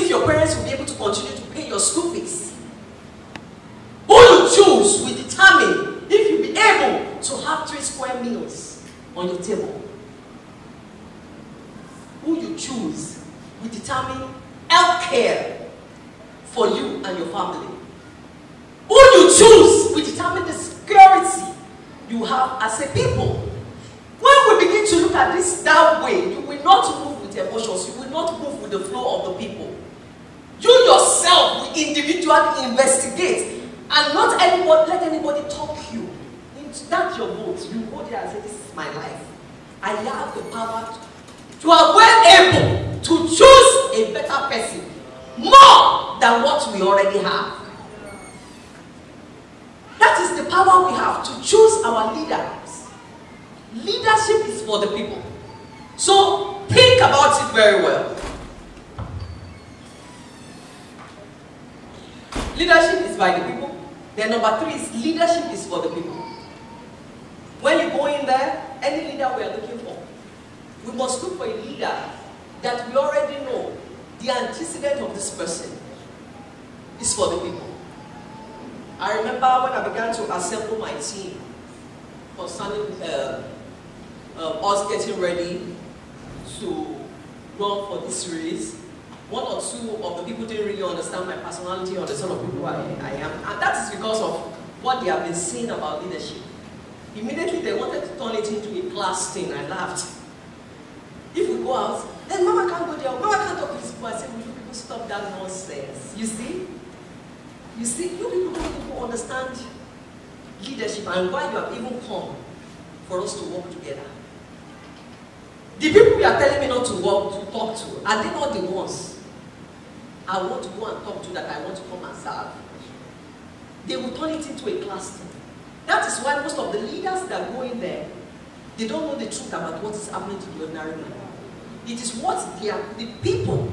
if your parents will be able to continue to pay your school fees. Who you choose will determine if you'll be able to have 3 square meals on your table. Who you choose will determine health care for you and your family. Who you choose will determine the security you have as a people. When we begin to look at this that way, you will not move with emotions, you will not move with the flow of the people. You yourself will individually investigate and not let anybody talk you. That's your vote. You go there and say, this is my life. I have the power to are well able to choose a better person more than what we already have. That is the power we have to choose our leaders. Leadership is for the people. So think about it very well. Leadership is by the people. Then number 3 is leadership is for the people. When you go in there, any leader we are looking for, we must look for a leader that we already know the antecedent of this person is for the people. I remember when I began to assemble my team concerning us getting ready to run for this race. 1 or 2 of the people didn't really understand my personality or the sort of people I am. And that is because of what they have been saying about leadership. Immediately they wanted to turn it into a class thing. I laughed. If we go out, then Mama can't go there. Mama can't talk to these people. I said, will you people stop that nonsense? You see? You see, you people don't even understand leadership and why you have even come for us to work together. The people you are telling me not to work, to talk to, are they not the ones I want to go and talk to that I want to come and serve? They will turn it into a class thing. That is why most of the leaders that go in there, they don't know the truth about what is happening to the ordinary man. It is what the people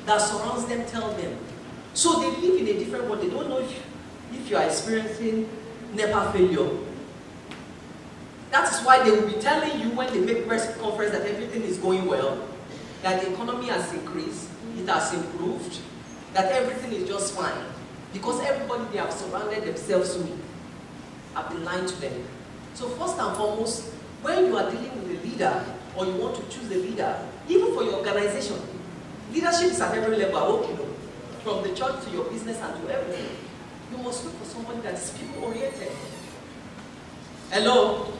that surrounds them tell them. So they live in a different world. They don't know if you are experiencing NEPA failure. That is why they will be telling you when they make press conference that everything is going well, that the economy has increased, it has improved, that everything is just fine. Because everybody they have surrounded themselves with have been lying to them. So first and foremost, when you are dealing with a leader, or you want to choose a leader, even for your organization, leadership is at every level, I hope you know. From the church to your business and to everything. You must look for somebody that is people-oriented. Hello?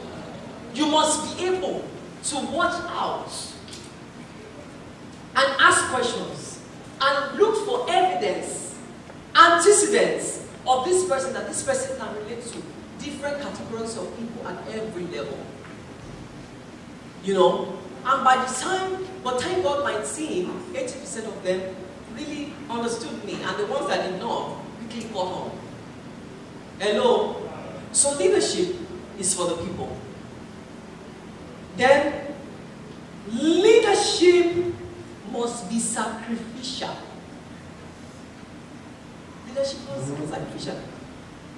You must be able to watch out and ask questions and look for evidence, antecedents of this person, that this person can relate to different categories of people at every level. You know? And by the time, but thank God my team, 80% of them really understood me, and the ones that did not quickly caught on. Hello? So leadership is for the people. Then, leadership must be sacrificial. Leadership must be sacrificial.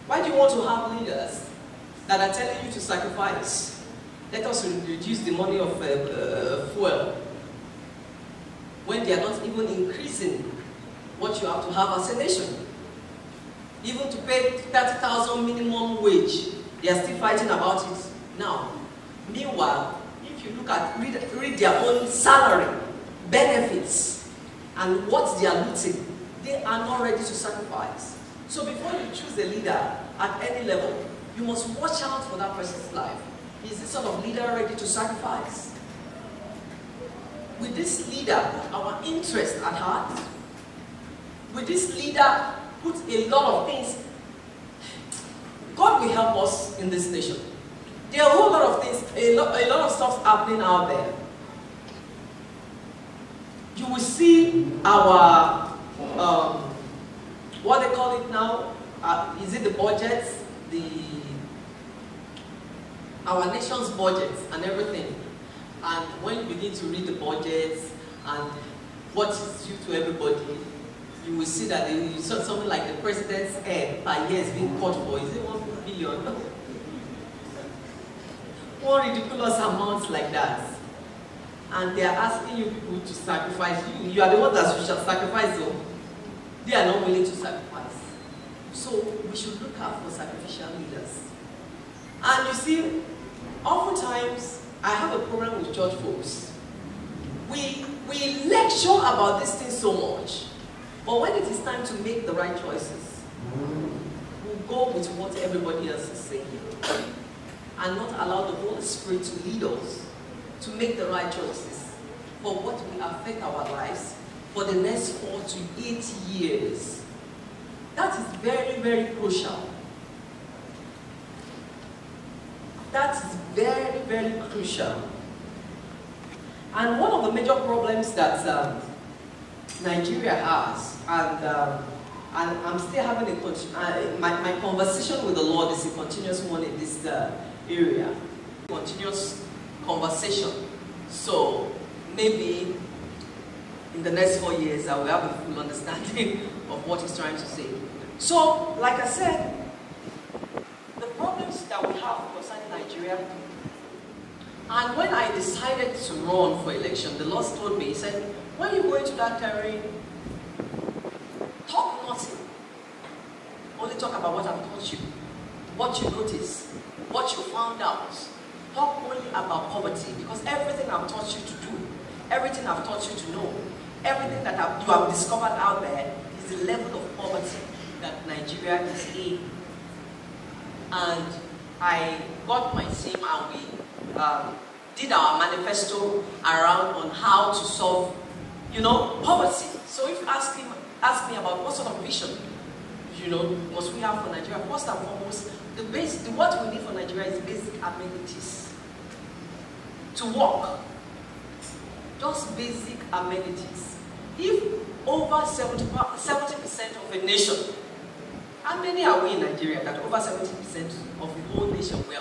Why do you want to have leaders that are telling you to sacrifice? Let us reduce the money of fuel, when they are not even increasing what you have to have as a nation. Even to pay 30,000 minimum wage, they are still fighting about it now. Meanwhile, if you look at, read their own salary, benefits, and what they are looting, they are not ready to sacrifice. So before you choose a leader at any level, you must watch out for that person's life. Is this sort of leader ready to sacrifice? Will this leader put our interest at heart? Will this leader put a lot of things? God will help us in this nation. There are a whole lot of things, a lot of stuff happening out there. You will see our, what they call it now, is it the budgets, our nation's budgets and everything. And when you begin to read the budgets and what is due to everybody, you will see that you saw something like the president's head per year is being cut for, is it 1 billion? One ridiculous amounts like that. and they are asking you people to sacrifice. You are the ones that should sacrifice, though. They are not willing to sacrifice. So we should look out for sacrificial leaders. And you see, oftentimes I have a problem with church folks. We lecture about this thing so much, but when it is time to make the right choices, we'll go with what everybody else is saying and not allow the Holy Spirit to lead us to make the right choices for what will affect our lives for the next 4 to 8 years. That is very, very crucial. That is very, very crucial. And one of the major problems that Nigeria has, and I'm still having a my conversation with the Lord is a continuous one in this area, continuous conversation. So maybe in the next 4 years, I will have a full understanding of what he's trying to say. So, like I said, the problems that we have concerning Nigeria. And when I decided to run for election, the Lord told me, he said, when you go into that terrain, talk nothing. Only talk about what I've taught you, what you noticed, what you found out. Talk only about poverty, because everything I've taught you to do, everything I've taught you to know, everything that you have discovered out there is the level of poverty that Nigeria is in. And I got my team and we did our manifesto around on how to solve, poverty. So if you ask me about what sort of vision, must we have for Nigeria, first and foremost, what we need for Nigeria is basic amenities. To work, just basic amenities. If over 70% of a nation, how many are we in Nigeria that over 70% of the whole nation, we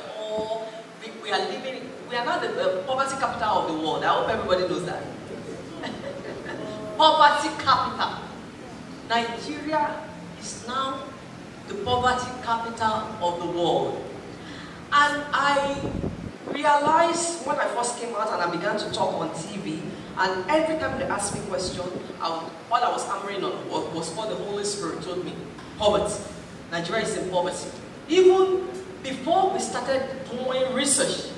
are living, we are not the poverty capital of the world. I hope everybody knows that. Poverty capital. Nigeria is now the poverty capital of the world. And I realized when I first came out and I began to talk on TV, and every time they asked me a question, all I was hammering on was what the Holy Spirit told me. Poverty. Nigeria is in poverty. Even before we started doing research,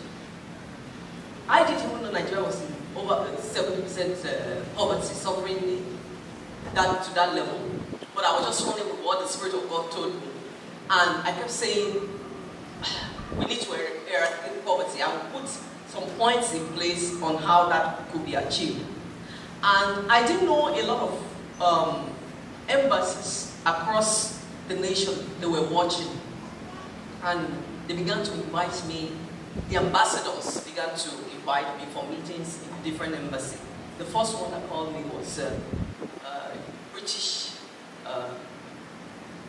I didn't even know Nigeria was in over 70% poverty, suffering to that level. But I was just running with what the Spirit of God told me. And I kept saying, we need to eradicate poverty. I will put some points in place on how that could be achieved. And I didn't know a lot of embassies across the nation, they were watching. And they began to invite me, the ambassadors began to invite me for meetings in different embassies. The first one that called me was British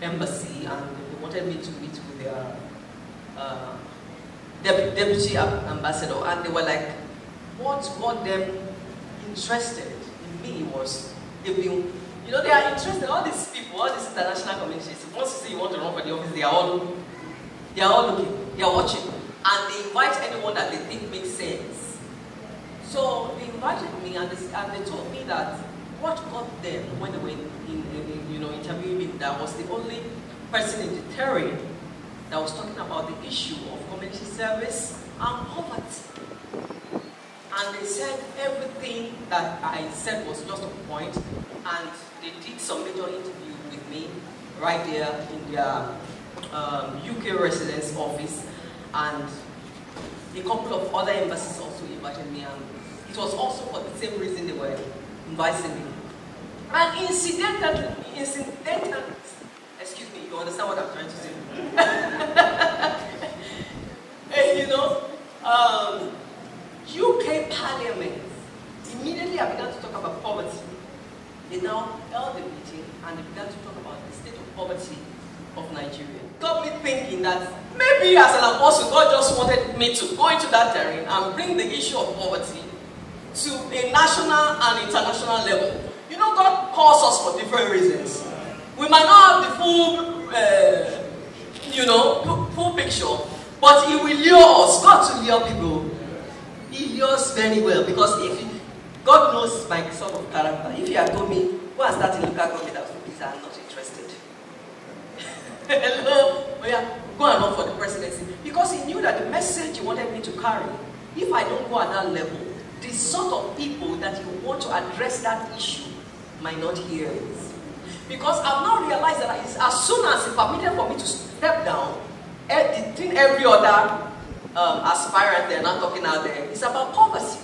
embassy, and they wanted me to meet with their deputy ambassador, and they were like, what got them interested in me was, they've been, they are interested, all these people, all these international communities, once you say you want to run for the office, they are all looking, they are watching, and they invite anyone that they think makes sense. So they invited me, and they told me that what got them when they were interviewing me, that was the only person in the terrain that was talking about the issue of community service and poverty. And they said everything that I said was just a point, and they did some major interview with me right there in their UK residence office, and a couple of other embassies also invited me, and it was also for the same reason they were inviting me. And incidentally, excuse me, you understand what I'm trying to say? UK Parliament, immediately I began to talk about poverty. They now held a meeting and they began to talk about the state of poverty of Nigeria. It got me thinking that maybe as an apostle, God just wanted me to go into that terrain and bring the issue of poverty to a national and international level. God calls us for different reasons. We might not have the full picture, but He will lure us. God to lure people, He lures very well, because God knows my sort of character. If you had told me, go and start in local government, I would say, please, I'm not interested. Hello? Oh yeah, go and run for the presidency. Because he knew that the message he wanted me to carry, if I don't go at that level, the sort of people that you want to address that issue might not hear it. Because I've now realized that as soon as it's permitted for me to step down, every other aspirant they're not talking out there, it's about poverty.